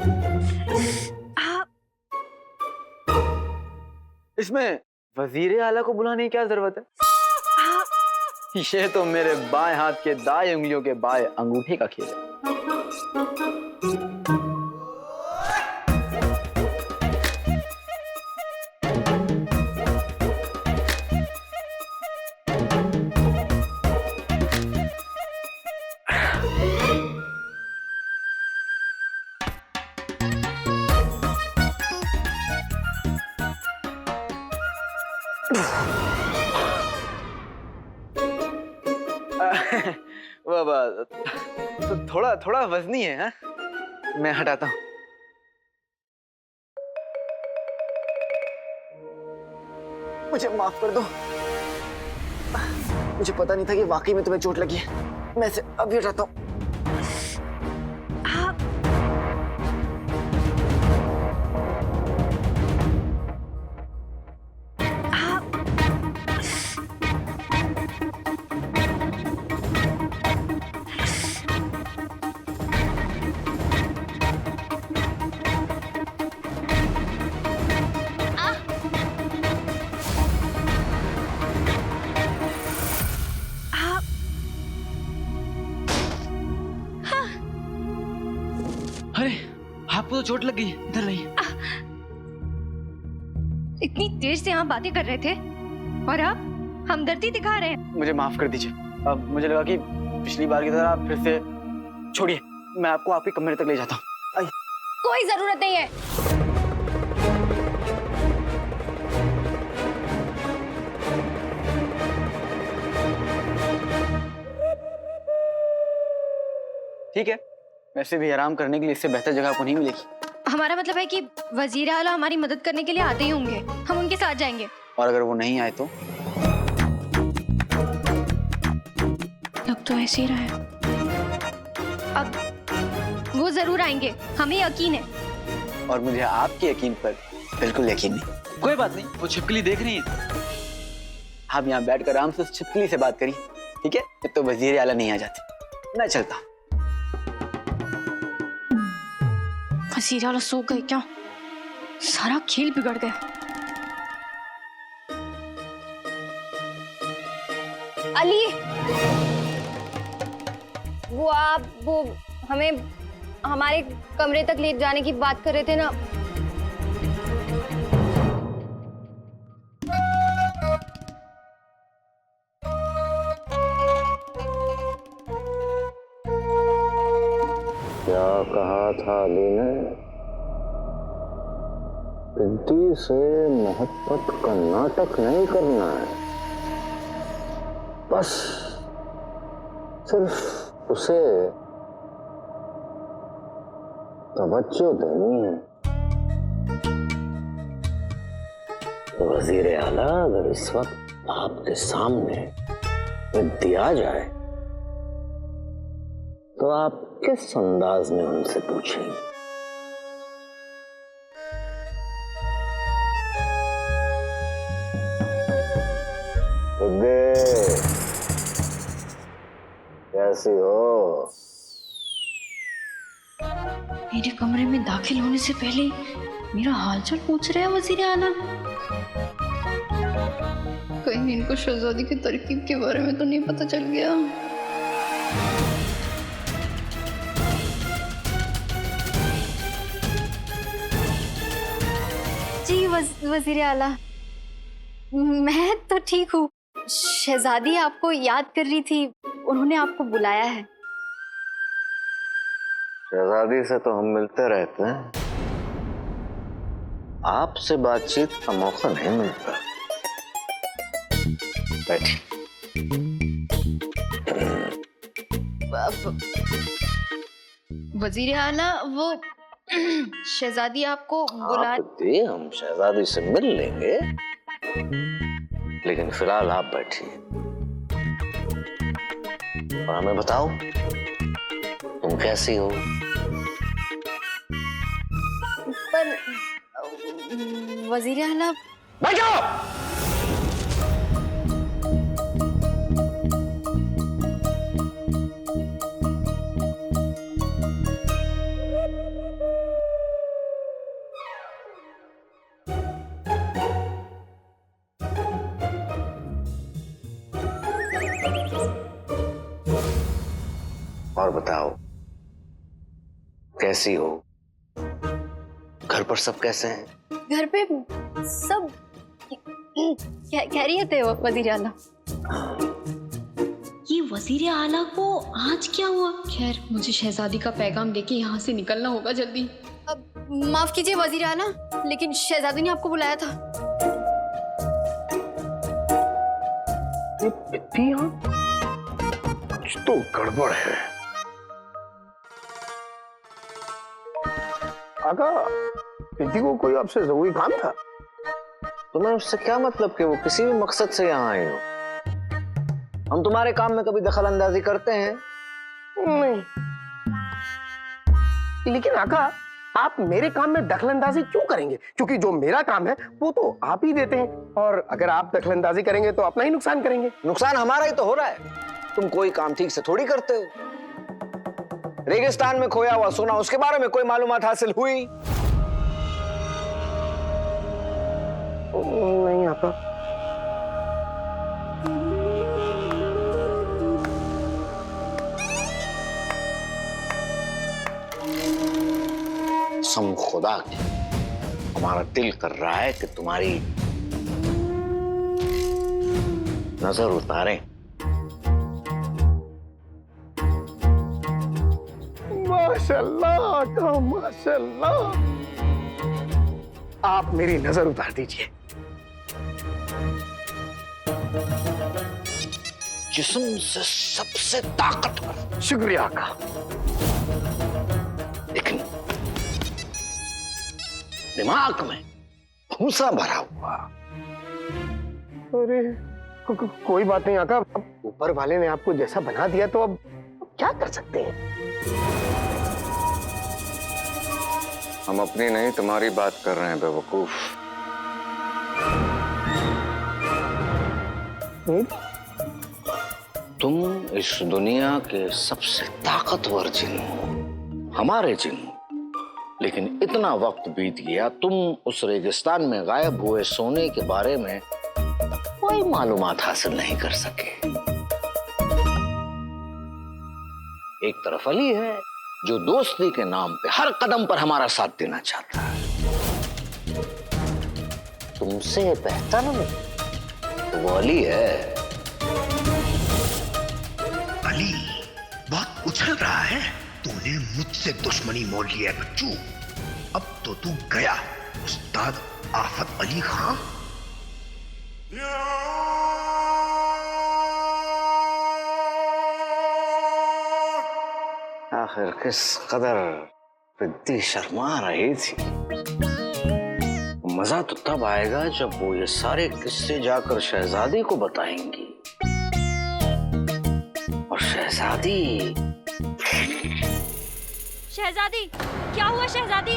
आप इसमें वजीर आला को बुलाने की क्या जरूरत है? ये तो मेरे बाएं हाथ के दाएं उंगलियों के बाएं अंगूठे का खेल है। तो थोड़ा थोड़ा वजनी है, हाँ? मैं हटाता हूँ। मुझे माफ कर दो, मुझे पता नहीं था कि वाकई में तुम्हें चोट लगी है। मैं इसे अभी हटाता हूँ। आप अरे आपको तो चोट लग गई, इधर नहीं। इतनी देर से यहाँ बातें कर रहे थे और आप हमदर्दी दिखा रहे हैं। मुझे माफ कर दीजिए। अब मुझे लगा कि पिछली बार की तरह आप फिर से छोड़िए, मैं आपको आपके कमरे तक ले जाता हूँ। आइए। कोई जरूरत नहीं है। ठीक है, वैसे भी आराम करने के लिए इससे बेहतर जगह आपको नहीं मिलेगी। हमारा मतलब है कि वजीर आला हमारी मदद करने के लिए आते ही होंगे, हम उनके साथ जाएंगे। और अगर वो नहीं आए तो? लग तो ऐसे ही रहा है। अब वो जरूर आएंगे, हमें यकीन है। और मुझे आपके यकीन पर बिल्कुल यकीन नहीं। कोई बात नहीं, वो छिपकली देख रही है। आप यहाँ बैठकर आराम से उस छिपकली से बात करिए, ठीक है? जब तो वजीर आला नहीं आ जाते। मैं चलता। वजीर आला सो गए क्या? सारा खेल बिगड़ गया। अली, वो आप वो हमें हमारे कमरे तक ले जाने की बात कर रहे थे ना। क्या कहा था अली ने? रिद्धि से मोहब्बत का नाटक नहीं करना है, बस सिर्फ उसे तवज्जो देनी है। वजीर आला अगर इस वक्त आपके सामने रिद्धि आ जाए तो आप किस अंदाज में उनसे पूछेंगे? कैसी हो? मेरे कमरे में दाखिल होने से पहले मेरा हालचाल पूछ रहे हैं वजीर आला। कहीं इनको शहजादी की तरकीब के बारे में तो नहीं पता चल गया? जी वजीर आला, मैं तो ठीक हूँ। शहजादी आपको याद कर रही थी, उन्होंने आपको बुलाया है। शहजादी से तो हम मिलते रहते हैं, आपसे बातचीत का मौका नहीं मिलता। बैठिए। वजीर आला, वो शहजादी आपको बुला। हम शहजादी से मिल लेंगे, लेकिन फिलहाल आप बैठिए और हमें बताओ तुम कैसी हो? पर वजीर आला। बैठो। और बताओ, कैसी हो? घर पर सब कैसे हैं? घर पे सब खैरियत है वजीर आला। ये वजीर आला को आज क्या हुआ? खैर, मुझे शहजादी का पैगाम लेके यहाँ से निकलना होगा जल्दी। अब माफ कीजिए वजीर आला, लेकिन शहजादी ने आपको बुलाया था। कुछ तो गड़बड़ है। आका, प्रीति को कोई आपसे जरूरी काम था? तुम्हें उससे क्या मतलब कि वो किसी भी मकसद से यहाँ आई हो? हम तुम्हारे काम में कभी दखल अंदाजी करते हैं? नहीं। लेकिन आका, आप मेरे काम में दखलंदाजी क्यों करेंगे? क्योंकि जो मेरा काम है वो तो आप ही देते हैं, और अगर आप दखलंदाजी करेंगे तो अपना ही नुकसान करेंगे। नुकसान हमारा ही तो हो रहा है। तुम कोई काम ठीक से थोड़ी करते हो। रेगिस्तान में खोया हुआ सोना, उसके बारे में कोई मालूमात हासिल हुई? नहीं आका। कसम खुदा की, हमारा दिल कर रहा है कि तुम्हारी नजर उतारें। माशाल्लाह आका, माशाल्लाह। आप मेरी नजर उतार दीजिए। जिस्म से सबसे ताकतवर। शुक्रिया आका। लेकिन दिमाग में भूसा भरा हुआ। अरे कोई बात नहीं आका, अब ऊपर वाले ने आपको जैसा बना दिया तो अब क्या कर सकते हैं। हम अपनी नहीं तुम्हारी बात कर रहे हैं बेवकूफ। तुम इस दुनिया के सबसे ताकतवर जिन हो, हमारे जिन हो। लेकिन इतना वक्त बीत गया, तुम उस रेगिस्तान में गायब हुए सोने के बारे में कोई मालूमात हासिल नहीं कर सके। एक तरफ अली है जो दोस्ती के नाम पे हर कदम पर हमारा साथ देना चाहता है। तुमसे बेहतर तो वो अली है। अली, बहुत उछल रहा है। तूने मुझसे दुश्मनी मोल लिया है बच्चू। अब तो तू गया, उस्ताद आफत अली खां। आखिर किस कदर प्रीति शर्मा रही थी। मजा तो तब आएगा जब वो ये सारे किस्से जाकर शहजादी को बताएंगी। और शहजादी क्या हुआ शहजादी?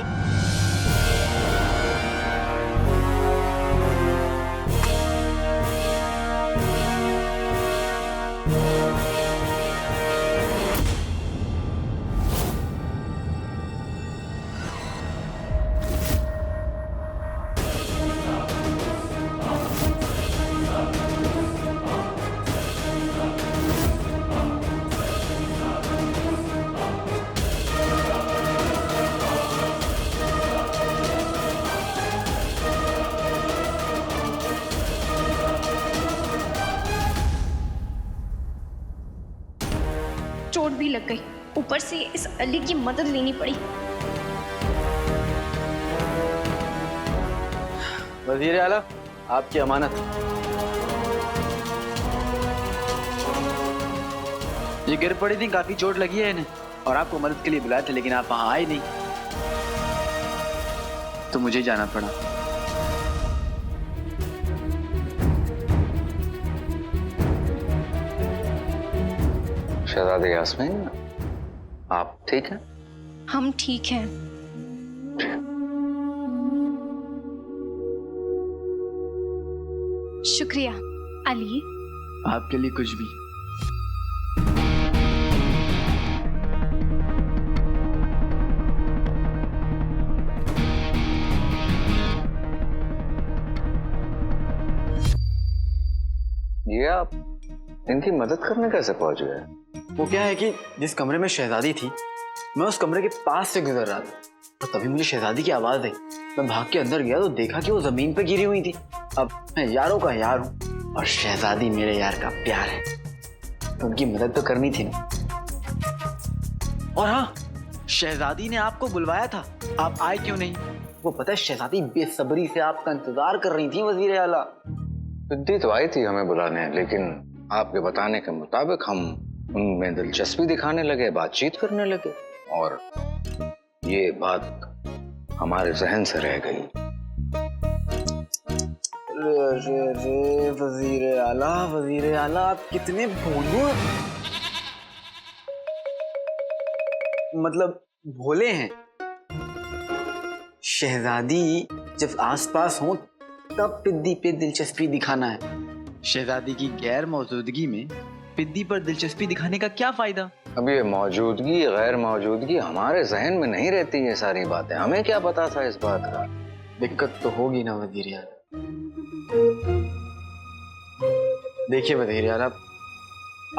चोट भी लग गई, ऊपर से इस अली की मदद लेनी पड़ी। वजीर आला, आपकी अमानत। ये गिर पड़ी थी, काफी चोट लगी है इन्हें, और आपको मदद के लिए बुलाया था, लेकिन आप वहां आए नहीं तो मुझे जाना पड़ा। शहजादी यास्मीन, आप ठीक हैं? हम ठीक हैं। शुक्रिया अली। आपके लिए कुछ भी। ये आप इनकी मदद करने कैसे पहुंच गए? वो क्या है कि जिस कमरे में शहजादी थी, मैं उस कमरे के पास से गुजर रहा था और तभी मुझे शहजादी की आवाज आई। मैं भाग के अंदर गया तो देखा कि वो जमीन पे गिरी हुई थी। अब मैं यारों का यार हूँ और शहजादी मेरे यार का प्यार है, तो उनकी मदद तो करनी थी ना। और हाँ, शहजादी ने आपको बुलवाया था, आप आए क्यों नहीं? वो पता है, शहजादी बेसब्री से आपका इंतजार कर रही थी वजीर आला। सिद्धि तो आई थी हमें बुलाने, लेकिन आपके बताने के मुताबिक हम उनमें दिलचस्पी दिखाने लगे, बातचीत करने लगे और ये बात हमारे जहन से रह गई। रे वजीर आला आप कितने भोलू, मतलब भोले हैं। शहजादी जब आसपास हो तब पिद्दी पे दिलचस्पी दिखाना है। शहजादी की गैर मौजूदगी में पिद्दी पर दिलचस्पी दिखाने का क्या फायदा? अब ये मौजूदगी गैर मौजूदगी हमारे जहन में नहीं रहती, ये सारी बातें हमें क्या पता था इस बात का? दिक्कत तो होगी ना वजीर आला। देखिए वजीर आला,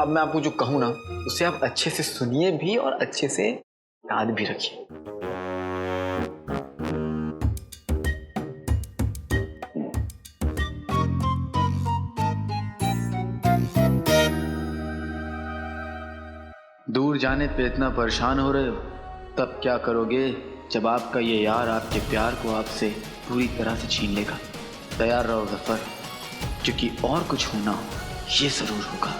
अब मैं आपको जो कहूँ ना उसे आप अच्छे से सुनिए भी और अच्छे से याद भी रखिए। दूर जाने पे इतना परेशान हो रहे हो, तब क्या करोगे जब आपका ये यार आपके प्यार को आपसे पूरी तरह से छीन लेगा? तैयार रहो ज़फ़र, क्योंकि और कुछ होना ये जरूर होगा।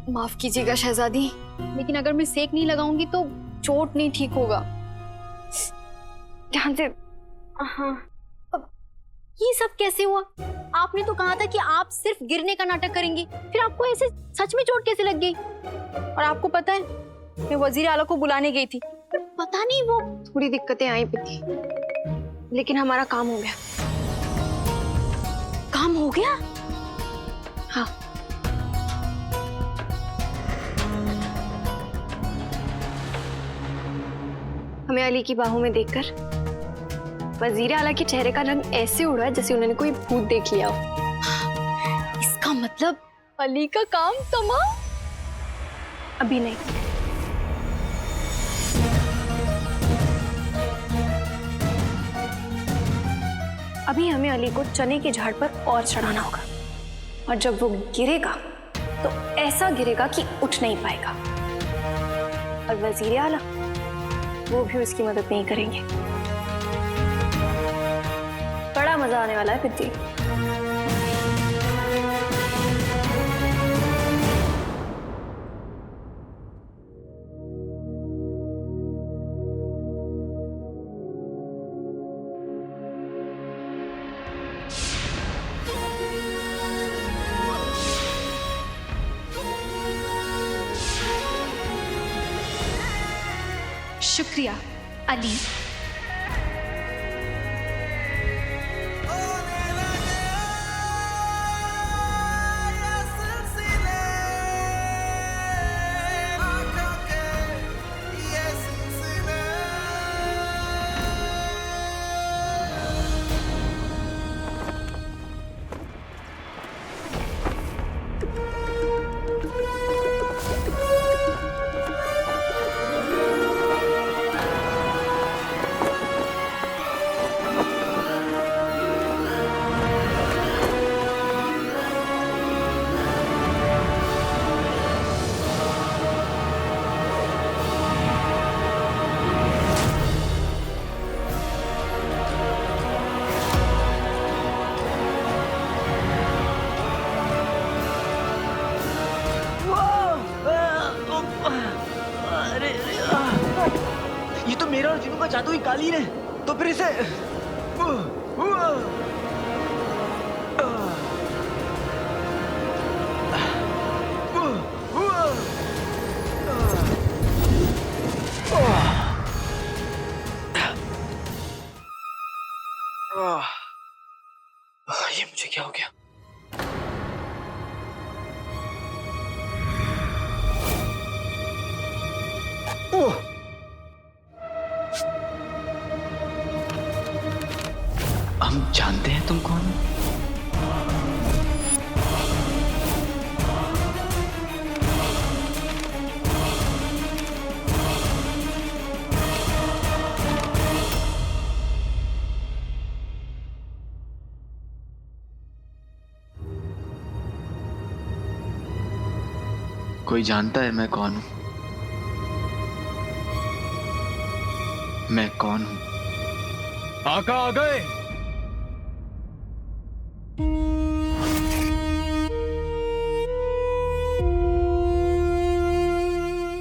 माफ कीजिएगा शहजादी, लेकिन अगर मैं सेक नहीं लगाऊंगी तो चोट नहीं ठीक होगा। ध्यान से। हाँ, अब ये सब कैसे हुआ? आपने तो कहा था कि आप सिर्फ गिरने का नाटक करेंगी, फिर आपको ऐसे सच में चोट कैसे लग गई? और आपको पता है, मैं वजीर आला को बुलाने गई थी, पर पता नहीं वो थोड़ी दिक्कतें आई थी, लेकिन हमारा काम हो गया। काम हो गया? हाँ। हमें अली की बाहों में देखकर वजीर आला के चेहरे का रंग ऐसे उड़ा जैसे उन्होंने कोई भूत देख लिया हो। इसका मतलब अली का काम तमाम? अभी नहीं। अभी हमें अली को चने के झाड़ पर और चढ़ाना होगा, और जब वो गिरेगा तो ऐसा गिरेगा कि उठ नहीं पाएगा, और वजीर आला वो भी उसकी मदद नहीं करेंगे। बड़ा मजा आने वाला है पिद्दी। शुक्रिया अली। ये तो मेरा और जीनू का जादुई कालीन है, तो फिर इसे ये मुझे क्या हो गया? कोई जानता है मैं कौन हूं? मैं कौन हूं? आका आ गए।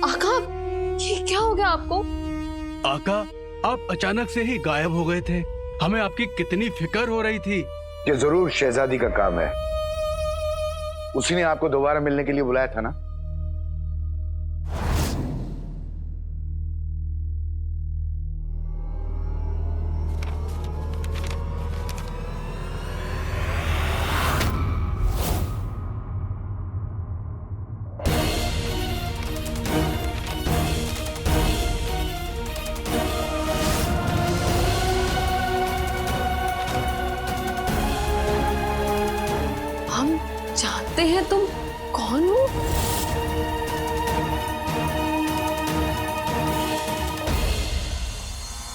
आका, ये क्या हो गया आपको? आका, आप अचानक से ही गायब हो गए थे। हमें आपकी कितनी फिक्र हो रही थी। ये जरूर शहजादी का काम है। उसी ने आपको दोबारा मिलने के लिए बुलाया था ना? हम जानते हैं तुम कौन हो?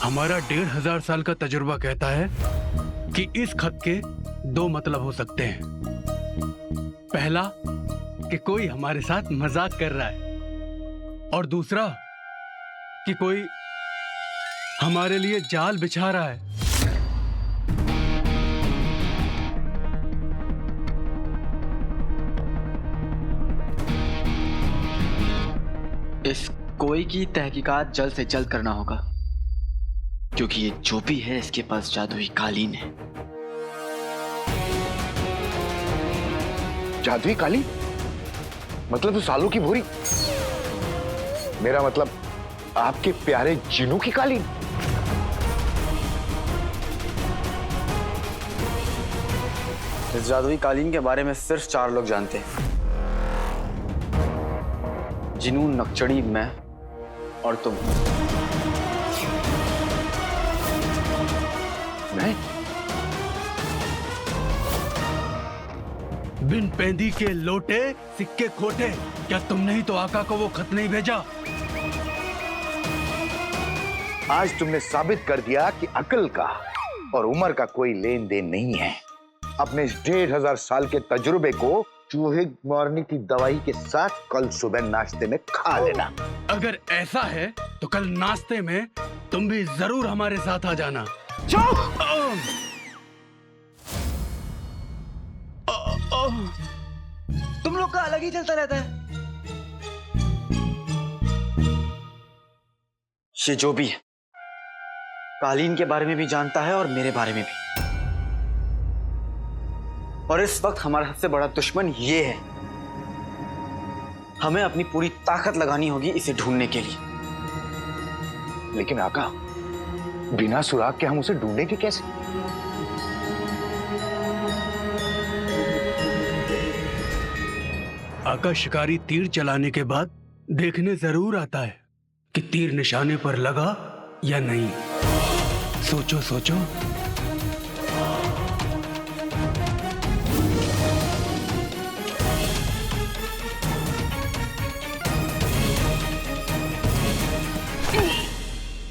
हमारा 1500 साल का तजुर्बा कहता है कि इस खत के 2 मतलब हो सकते हैं। पहला, कि कोई हमारे साथ मजाक कर रहा है, और दूसरा कि कोई हमारे लिए जाल बिछा रहा है। इस कोई की तहकीकात जल्द से जल्द करना होगा, क्योंकि ये जो भी है इसके पास जादुई कालीन है। जादुई कालीन? मतलब तो सालों की भूरी? मेरा मतलब आपके प्यारे जिनों की कालीन? इस जादुई कालीन के बारे में सिर्फ 4 लोग जानते हैं। जिनू, नक्चड़ी, मैं और तुम। मैं? बिन पैंदी के लोटे सिक्के खोटे। क्या तुमने ही तो आका को वो खत नहीं भेजा? आज तुमने साबित कर दिया कि अकल का और उम्र का कोई लेन देन नहीं है। अपने इस 1500 साल के तजुर्बे को चूहे मारने की दवाई के साथ कल सुबह नाश्ते में खा लेना। अगर ऐसा है तो कल नाश्ते में तुम भी जरूर हमारे साथ आ जाना। तुम लोग का अलग ही चलता रहता है। ये जो भी है, कालीन के बारे में भी जानता है और मेरे बारे में भी। और इस वक्त हमारा सबसे बड़ा दुश्मन ये है। हमें अपनी पूरी ताकत लगानी होगी इसे ढूंढने के लिए। लेकिन आका, बिना सुराग के हम उसे ढूंढेंगे कैसे? आका शिकारी तीर चलाने के बाद देखने जरूर आता है कि तीर निशाने पर लगा या नहीं। सोचो सोचो।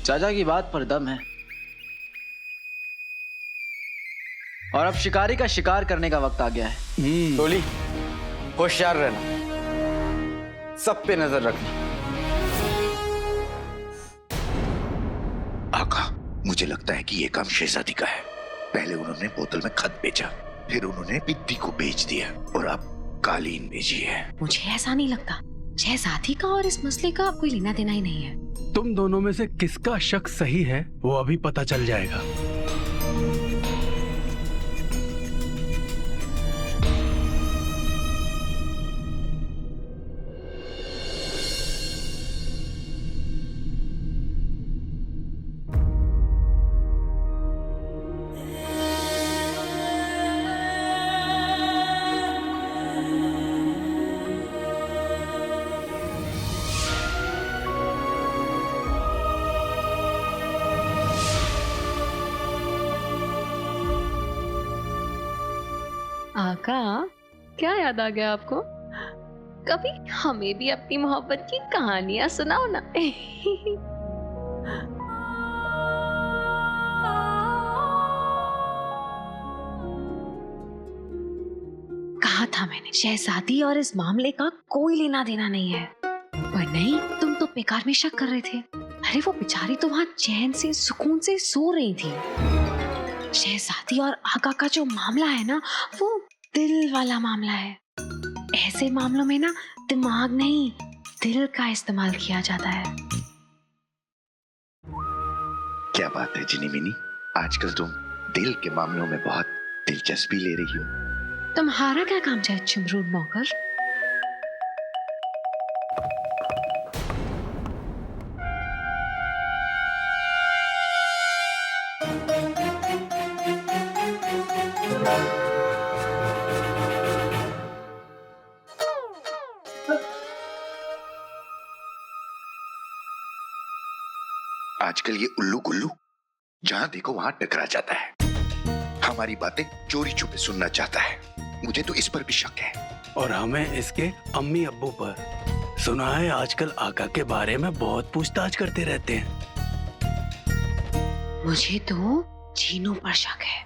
चाचा की बात पर दम है। और अब शिकारी का शिकार करने का वक्त आ गया है। टोली, होशियार रहना, सब पे नजर रखना। आका, मुझे लगता है कि ये काम शहजादी का है। पहले उन्होंने बोतल में खत भेजा, फिर उन्होंने बिद्दी को बेच दिया, और अब कालीन भेजी है। मुझे ऐसा नहीं लगता। शहजादी का और इस मसले का कोई लेना देना ही नहीं है। तुम दोनों में से किसका शक सही है वो अभी पता चल जाएगा। आका, क्या याद आ गया आपको? कभी हमें भी अपनी मोहब्बत की कहानियां सुनाओ ना। कहा था मैंने, शहजादी और इस मामले का कोई लेना देना नहीं है। पर नहीं, तुम तो बेकार में शक कर रहे थे। अरे वो बेचारी तो वहां चैन से सुकून से सो रही थी। शहजादी और आका का जो मामला है ना, वो दिल वाला मामला है। ऐसे मामलों में ना दिमाग नहीं, दिल का इस्तेमाल किया जाता है। क्या बात है जिनी मिनी, आजकल तुम दिल के मामलों में बहुत दिलचस्पी ले रही हो। तुम्हारा क्या काम है चिमरूद नौकर? आजकल ये उल्लू गुल्लू जहां देखो वहां टकरा जाता है, हमारी बातें चोरी छुपे सुनना चाहता है। मुझे तो इस पर भी शक है। और हमें इसके अम्मी अब्बू पर। सुना है आजकल आका के बारे में बहुत पूछताछ करते रहते हैं। मुझे तो चीनू पर शक है।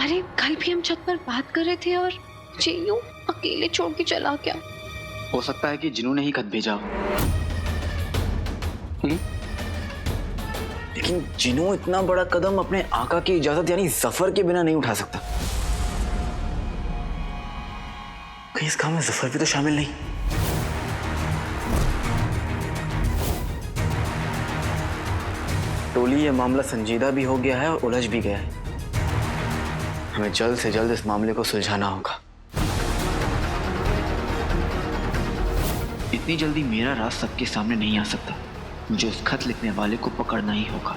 अरे कल भी हम छत पर बात कर रहे थे और चीनू अकेले छोड़ के चला गया। हो सकता है कि जिन्हों ने ही खत भेजा हो। लेकिन जिन्हों इतना बड़ा कदम अपने आका की इजाजत यानी जफर के बिना नहीं उठा सकता। कहीं इस काम में जफर भी तो शामिल नहीं? टोली, ये मामला संजीदा भी हो गया है और उलझ भी गया है। हमें जल्द से जल्द इस मामले को सुलझाना होगा। इतनी जल्दी मेरा राज सबके सामने नहीं आ सकता। मुझे उस खत लिखने वाले को पकड़ना ही होगा।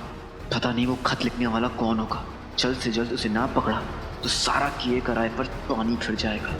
पता नहीं वो खत लिखने वाला कौन होगा। जल्द से जल्द उसे ना पकड़ा तो सारा किए कराए पर पानी फिर जाएगा।